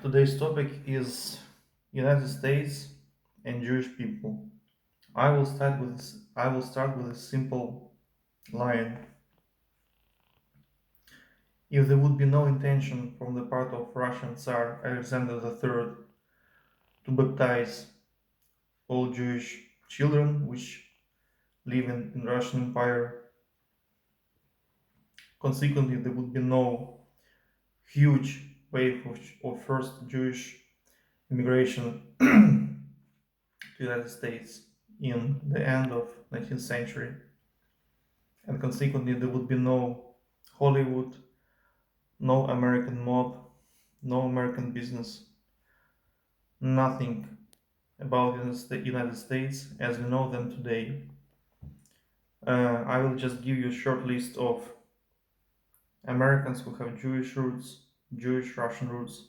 Today's topic is United States and Jewish people. I will start with a simple line. If there would be no intention from the part of Russian Tsar Alexander III to baptize all Jewish children which live in Russian Empire, consequently there would be no huge wave of first Jewish immigration to the United States in the end of 19th century, and consequently there would be no Hollywood, no American mob, no American business, nothing about the United States as we know them today. I will just give you a short list of Americans who have Jewish roots, Jewish Russian roots.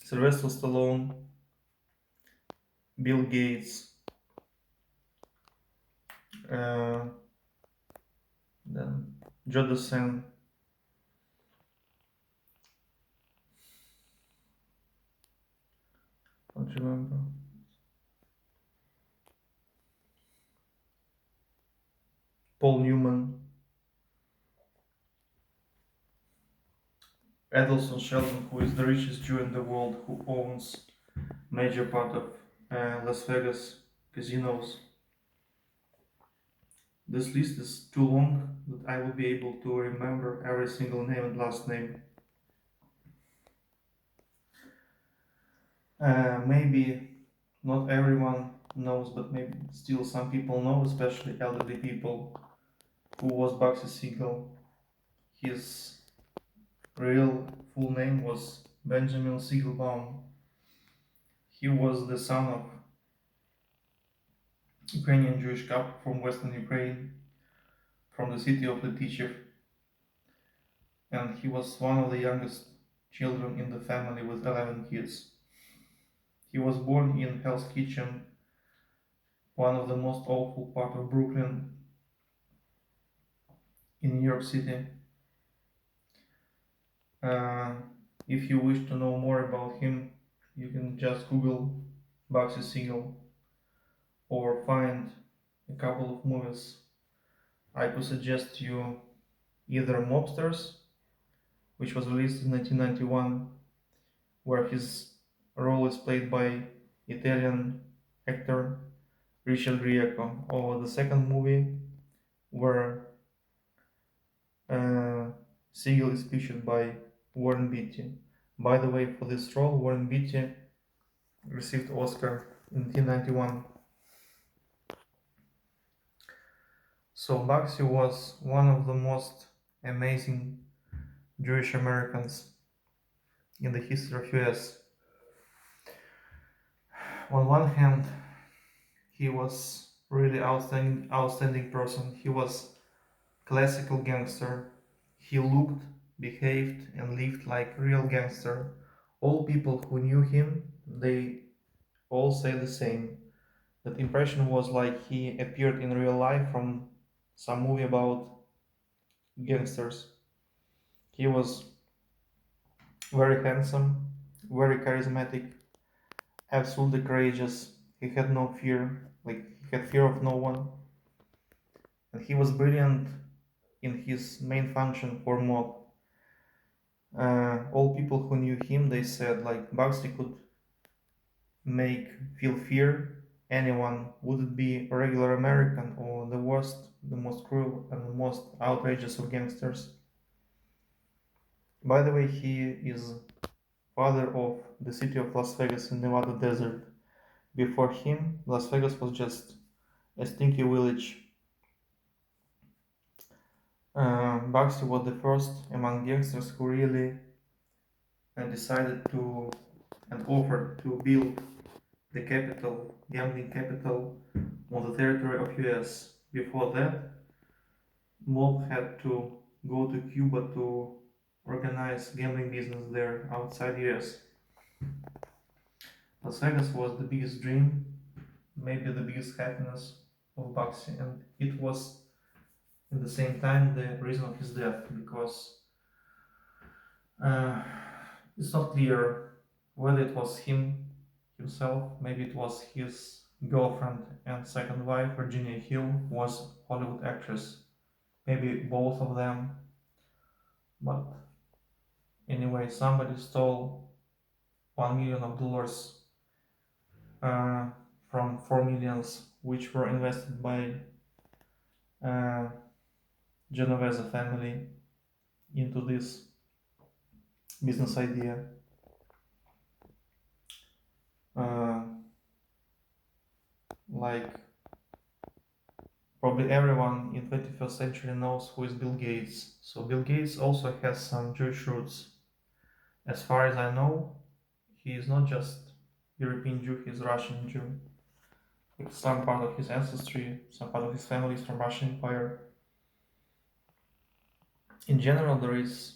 Sylvester Stallone, Bill Gates, uh, then Joe Dassin, don't remember, Paul Newman, Adelson Sheldon, who is the richest Jew in the world, who owns major part of Las Vegas casinos. This list is too long that I will be able to remember every single name and last name. Maybe not everyone knows, but maybe still some people know, especially elderly people, who was Bugsy Siegel. His real full name was Benjamin Siegelbaum. He was the son of Ukrainian Jewish couple from Western Ukraine, from the city of Letichev, and he was one of the youngest children in the family with 11 kids. He was born in Hell's Kitchen, one of the most awful part of Brooklyn in New York City. Uh, if you wish to know more about him, you can just Google Bugsy Siegel or find a couple of movies. I could suggest you either Mobsters, which was released in 1991, where his role is played by Italian actor Richard Grieco, or the second movie where uh, Siegel is featured by Warren Beatty. By the way, for this role, Warren Beatty received Oscar in 1991. So Bugsy was one of the most amazing Jewish Americans in the history of US. On one hand, he was really outstanding person. He was classical gangster. He looked, behaved, and lived like real gangster. All people who knew him, they all say the same. That impression was like he appeared in real life from some movie about gangsters. He was very handsome, very charismatic, absolutely courageous. He had no fear, like he had fear of no one, and he was brilliant in his main function for mob. All people who knew him, they said like Bugsy could make feel fear anyone, would it be a regular American or the worst, the most cruel and the most outrageous of gangsters. By the way, he is father of the city of Las Vegas in Nevada desert. Before him, Las Vegas was just a stinky village. Bugsy was the first among gangsters who really decided to and offered to build the capital, gambling capital, on the territory of US. Before that, mob had to go to Cuba to organize gambling business there outside US. Las Vegas was the biggest dream maybe the biggest happiness of Baxi, and it was at the same time the reason of his death, because uh, it's not clear whether it was himself, maybe it was his girlfriend and second wife, Virginia Hill, was Hollywood actress, maybe both of them, but anyway, somebody stole $1 million uh, from 4 millions, which were invested by uh, Genovese family into this business idea. Uh, like probably everyone in 21st century knows who is Bill Gates. So Bill Gates also has some Jewish roots. As far as I know, he is not just European Jew, he is Russian Jew. With some part of his ancestry, some part of his family is from Russian Empire. In general, there is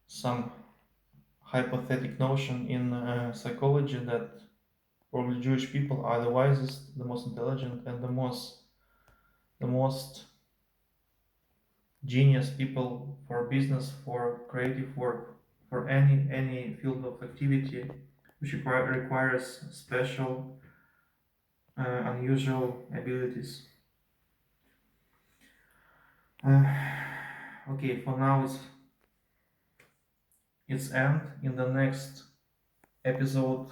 some hypothetic notion in psychology that probably Jewish people are the wisest, the most intelligent, and the most genius people for business, for creative work, for any field of activity which requires special, unusual abilities. Uh, okay, for now it's end. In the next episode,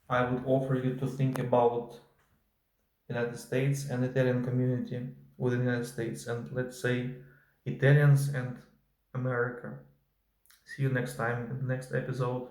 I would offer you to think about United States and Italian community within the United States, and let's say Italians and America. See you next time in the next episode.